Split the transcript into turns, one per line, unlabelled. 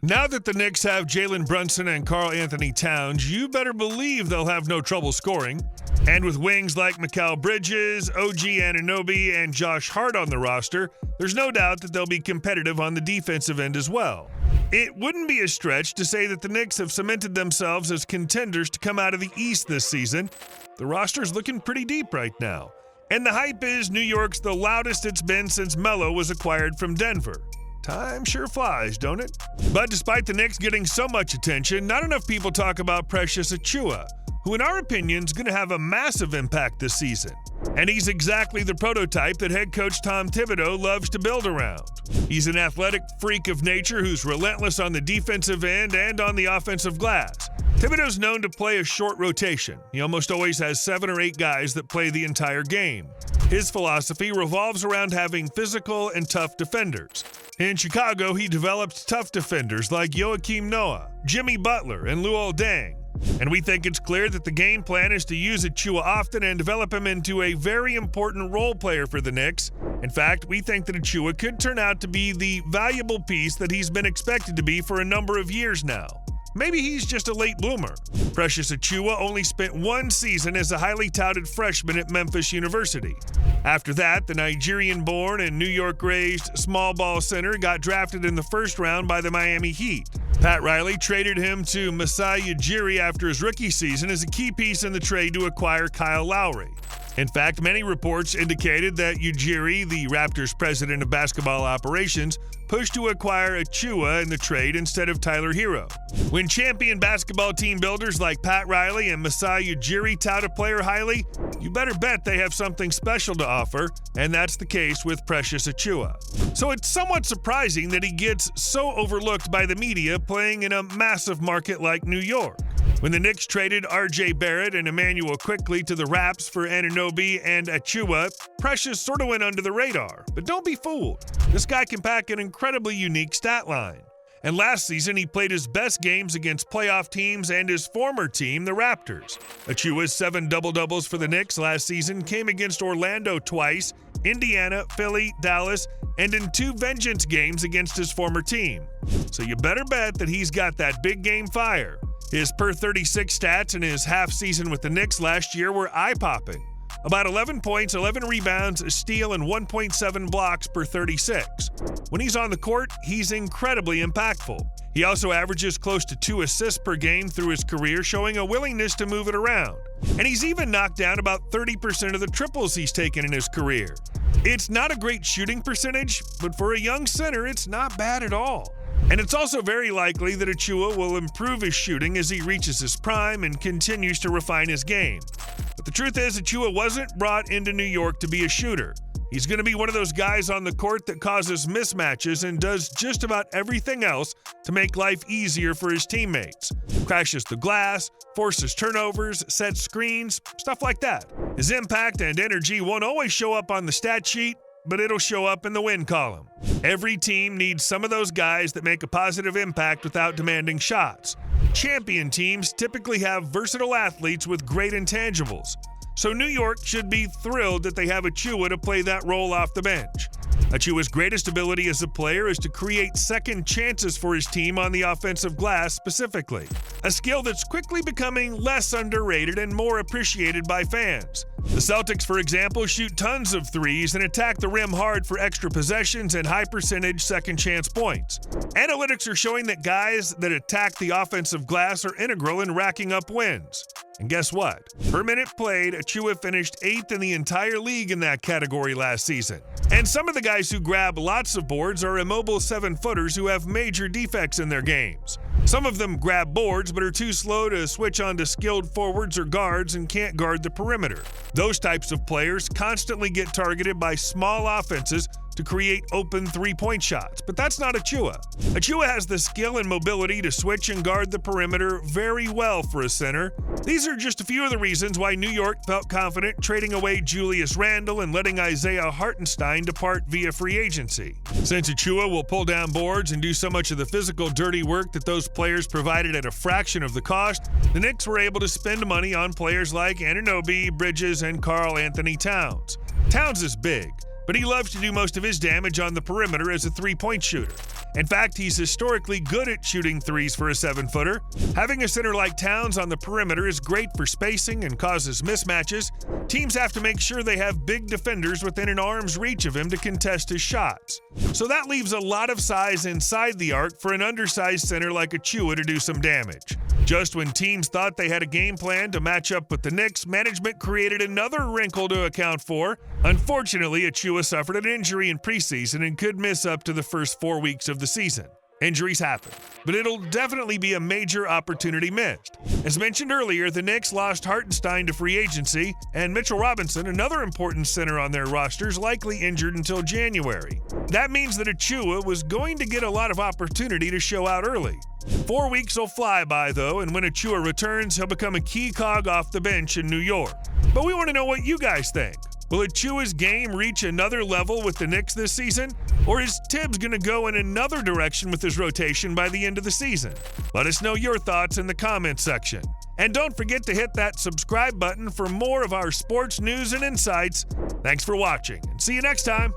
Now that the Knicks have Jalen Brunson and Karl-Anthony Towns, you better believe they'll have no trouble scoring. And with wings like Mikal Bridges, OG Anunoby, and Josh Hart on the roster, there's no doubt that they'll be competitive on the defensive end as well. It wouldn't be a stretch to say that the Knicks have cemented themselves as contenders to come out of the East this season. The roster's looking pretty deep right now. And the hype is New York's the loudest it's been since Melo was acquired from Denver. Time sure flies, don't it? But despite the Knicks getting so much attention, not enough people talk about Precious Achiuwa, who in our opinion is going to have a massive impact this season. And he's exactly the prototype that head coach Tom Thibodeau loves to build around. He's an athletic freak of nature who's relentless on the defensive end and on the offensive glass. Thibodeau's known to play a short rotation. He almost always has 7 or 8 guys that play the entire game. His philosophy revolves around having physical and tough defenders. In Chicago, he developed tough defenders like Joakim Noah, Jimmy Butler, and Luol Deng. And we think it's clear that the game plan is to use Achiuwa often and develop him into a very important role player for the Knicks. In fact, we think that Achiuwa could turn out to be the valuable piece that he's been expected to be for a number of years now. Maybe he's just a late bloomer. Precious Achiuwa only spent 1 season as a highly touted freshman at Memphis University. After that, the Nigerian-born and New York-raised small ball center got drafted in the first round by the Miami Heat. Pat Riley traded him to Masai Ujiri after his rookie season as a key piece in the trade to acquire Kyle Lowry. In fact, many reports indicated that Ujiri, the Raptors' president of basketball operations, pushed to acquire Achiuwa in the trade instead of Tyler Hero. When champion basketball team builders like Pat Riley and Masai Ujiri tout a player highly, you better bet they have something special to offer, and that's the case with Precious Achiuwa. So it's somewhat surprising that he gets so overlooked by the media playing in a massive market like New York. When the Knicks traded R.J. Barrett and Emmanuel Quickley to the Raps for Anunoby and Achiuwa, Precious sort of went under the radar. But don't be fooled. This guy can pack an incredibly unique stat line. And last season, he played his best games against playoff teams and his former team, the Raptors. Achiuwa's 7 double-doubles for the Knicks last season came against Orlando twice, Indiana, Philly, Dallas, and in 2 vengeance games against his former team. So you better bet that he's got that big game fire. His per-36 stats in his half season with the Knicks last year were eye-popping. About 11 points, 11 rebounds, a steal, and 1.7 blocks per 36. When he's on the court, he's incredibly impactful. He also averages close to 2 assists per game through his career, showing a willingness to move it around. And he's even knocked down about 30% of the triples he's taken in his career. It's not a great shooting percentage, but for a young center, it's not bad at all. And it's also very likely that Achiuwa will improve his shooting as he reaches his prime and continues to refine his game. But the truth is, Achiuwa wasn't brought into New York to be a shooter. He's going to be one of those guys on the court that causes mismatches and does just about everything else to make life easier for his teammates. Crashes the glass, forces turnovers, sets screens, stuff like that. His impact and energy won't always show up on the stat sheet, but it'll show up in the win column. Every team needs some of those guys that make a positive impact without demanding shots. Champion teams typically have versatile athletes with great intangibles. So New York should be thrilled that they have Achiuwa to play that role off the bench. Achiuwa's greatest ability as a player is to create second chances for his team on the offensive glass specifically, a skill that's quickly becoming less underrated and more appreciated by fans. The Celtics, for example, shoot tons of threes and attack the rim hard for extra possessions and high-percentage second-chance points. Analytics are showing that guys that attack the offensive glass are integral in racking up wins. And guess what? Per minute played, Achiuwa finished 8th in the entire league in that category last season. And some of the guys who grab lots of boards are immobile 7-footers who have major defects in their games. Some of them grab boards but are too slow to switch onto skilled forwards or guards and can't guard the perimeter. Those types of players constantly get targeted by small offenses to create open 3-point shots, but that's not Achiuwa. Achiuwa has the skill and mobility to switch and guard the perimeter very well for a center. These are just a few of the reasons why New York felt confident trading away Julius Randle and letting Isaiah Hartenstein depart via free agency. Since Achiuwa will pull down boards and do so much of the physical dirty work that those players provided at a fraction of the cost, the Knicks were able to spend money on players like Anunoby, Bridges, and Karl-Anthony Towns. Towns is big, but he loves to do most of his damage on the perimeter as a 3-point shooter. In fact, he's historically good at shooting threes for a 7-footer. Having a center like Towns on the perimeter is great for spacing and causes mismatches. Teams have to make sure they have big defenders within an arm's reach of him to contest his shots. So that leaves a lot of size inside the arc for an undersized center like Achiuwa to do some damage. Just when teams thought they had a game plan to match up with the Knicks, management created another wrinkle to account for. Unfortunately, Achiuwa suffered an injury in preseason and could miss up to the first 4 weeks of the season. Injuries happen, but it'll definitely be a major opportunity missed. As mentioned earlier, the Knicks lost Hartenstein to free agency, and Mitchell Robinson, another important center on their roster, is likely injured until January. That means that Achiuwa was going to get a lot of opportunity to show out early. 4 weeks will fly by, though, and when Achiuwa returns, he'll become a key cog off the bench in New York. But we want to know what you guys think. Will Achiuwa's game reach another level with the Knicks this season? Or is Tibbs going to go in another direction with his rotation by the end of the season? Let us know your thoughts in the comments section. And don't forget to hit that subscribe button for more of our sports news and insights. Thanks for watching, and see you next time.